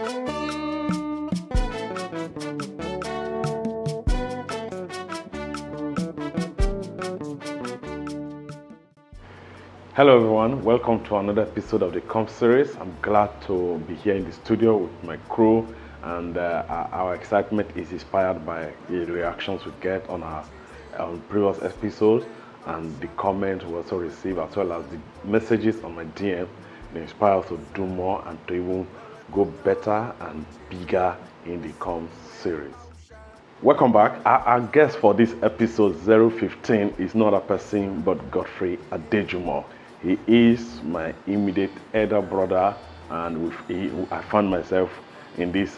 Hello everyone, welcome to another episode of the Comp series. I'm glad to be here in the studio with my crew, and our excitement is inspired by the reactions we get on our previous episodes and the comments we also receive, as well as the messages on my DM. They inspire us to do more and to even go better and bigger in the Comp series. Welcome back. Our guest for this episode 015 is not a person but Godfrey Adejumoh. He is my immediate elder brother, and I found myself in this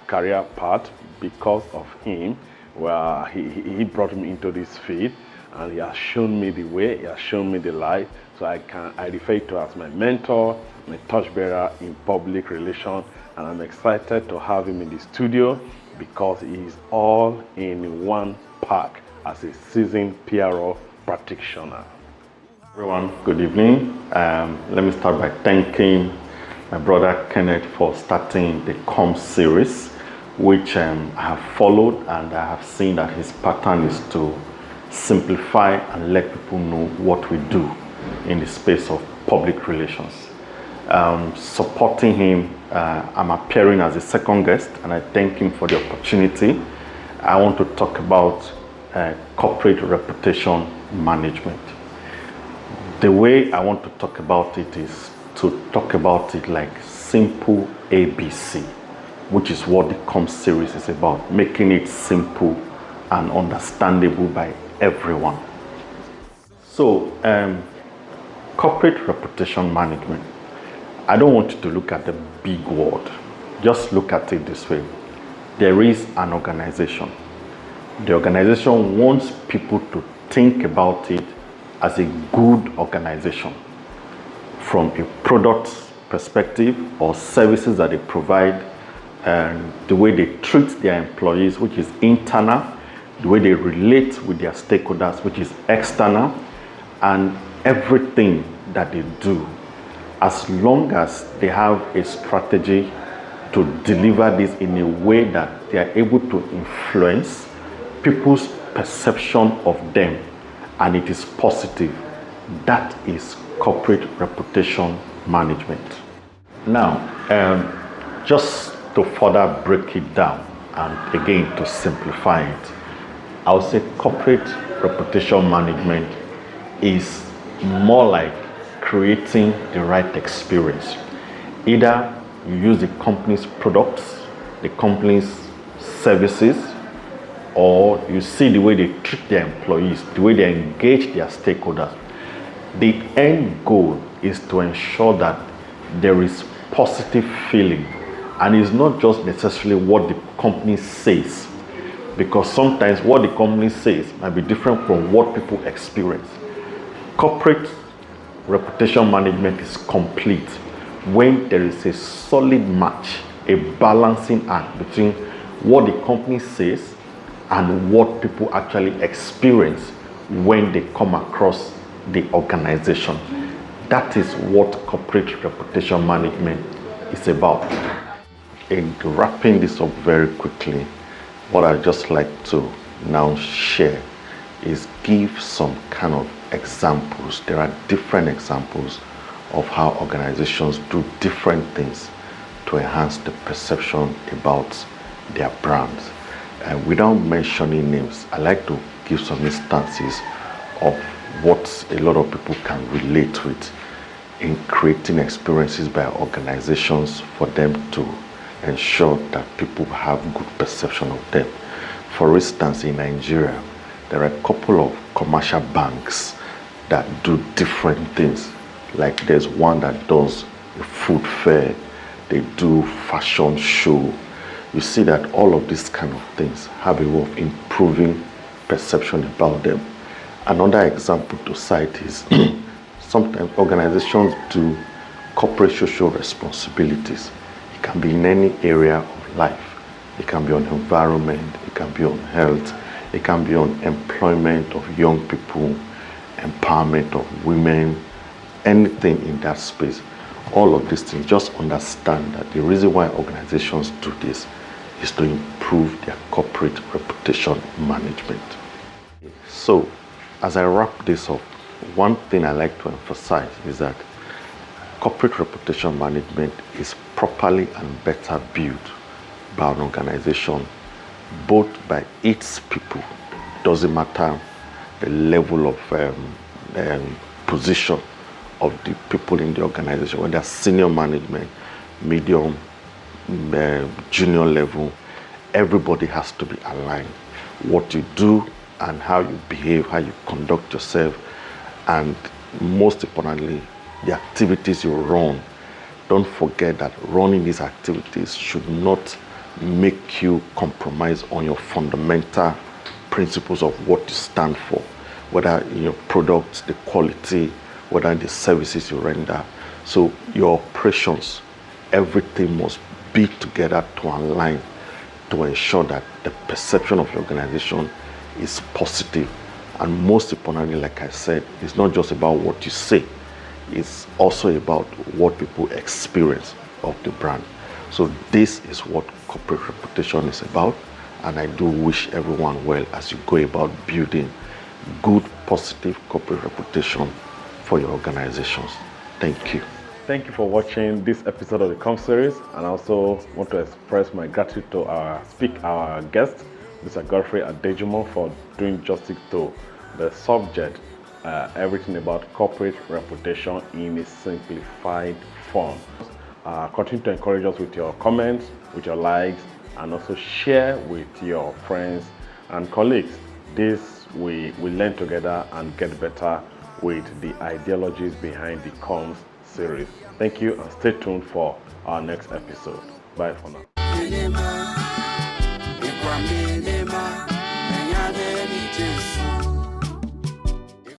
career path because of him. Where he brought me into this field, and he has shown me the way, he has shown me the light. So I refer to as my mentor, my torchbearer in public relations, and I'm excited to have him in the studio because he is all in one pack as a seasoned PRO practitioner. Everyone, good evening. Let me start by thanking my brother Kenneth for starting the Comp series, which I have followed, and I have seen that his pattern is to simplify and let people know what we do in the space of public relations. Supporting him, I'm appearing as a second guest, and I thank him for the opportunity. I want to talk about corporate reputation management. The way I want to talk about it is to talk about it like simple ABC, which is what the Comp series is about, making it simple and understandable by everyone. So, corporate reputation management. I don't want you to look at the big word. Just look at it this way. There is an organization. The organization wants people to think about it as a good organization from a product perspective or services that they provide, and the way they treat their employees, which is internal, the way they relate with their stakeholders, which is external, and everything that they do, as long as they have a strategy to deliver this in a way that they are able to influence people's perception of them, and it is positive. That is corporate reputation management. Now, just to further break it down and again to simplify it, I would say corporate reputation management is more like creating the right experience. Either you use the company's products, the company's services, or you see the way they treat their employees, the way they engage their stakeholders. The end goal is to ensure that there is positive feeling, and it's not just necessarily what the company says, because sometimes what the company says might be different from what people experience. Corporate reputation management is complete when there is a solid match, a balancing act between what the company says and what people actually experience when they come across the organization. That is what corporate reputation management is about. In wrapping this up very quickly, what I'd just like to now share is give some kind of examples. There are different examples of how organizations do different things to enhance the perception about their brands. Without mentioning names, I like to give some instances of what a lot of people can relate with in creating experiences by organizations for them to ensure that people have good perception of them. For instance, in Nigeria, there are a couple of commercial banks that do different things. Like there's one that does a food fair, they do fashion show. You see that all of these kind of things have a way of improving perception about them. Another example to cite is sometimes organizations do corporate social responsibilities. It can be in any area of life. It can be on environment, it can be on health, it can be on employment of young people, empowerment of women, anything in that space. all of these things. Just understand that the reason why organizations do this is to improve their corporate reputation management. So, as I wrap this up, one thing I like to emphasize is that corporate reputation management is properly and better built by an organization, both by its people. Doesn't matter the level of position of the people in the organization, whether senior management, medium, junior level, everybody has to be aligned. What you do and how you behave, how you conduct yourself, and most importantly, the activities you run. Don't forget that running these activities should not make you compromise on your fundamental principles of what you stand for, whether in your products, the quality, whether in the services you render. So your operations, everything must be together to align to ensure that the perception of your organization is positive. And most importantly, like I said, it's not just about what you say, it's also about what people experience of the brand. So this is what corporate reputation is about, and I do wish everyone well as you go about building good, positive corporate reputation for your organizations. Thank you. Thank you for watching this episode of the Com series, and I also want to express my gratitude to our guest, Mr. Godfrey Adejumoh, for doing justice to the subject, everything about corporate reputation in a simplified form. Continue to encourage us with your comments, with your likes, and also share with your friends and colleagues. This we learn together and get better with the ideologies behind the Comms series. Thank you, and stay tuned for our next episode. Bye for now.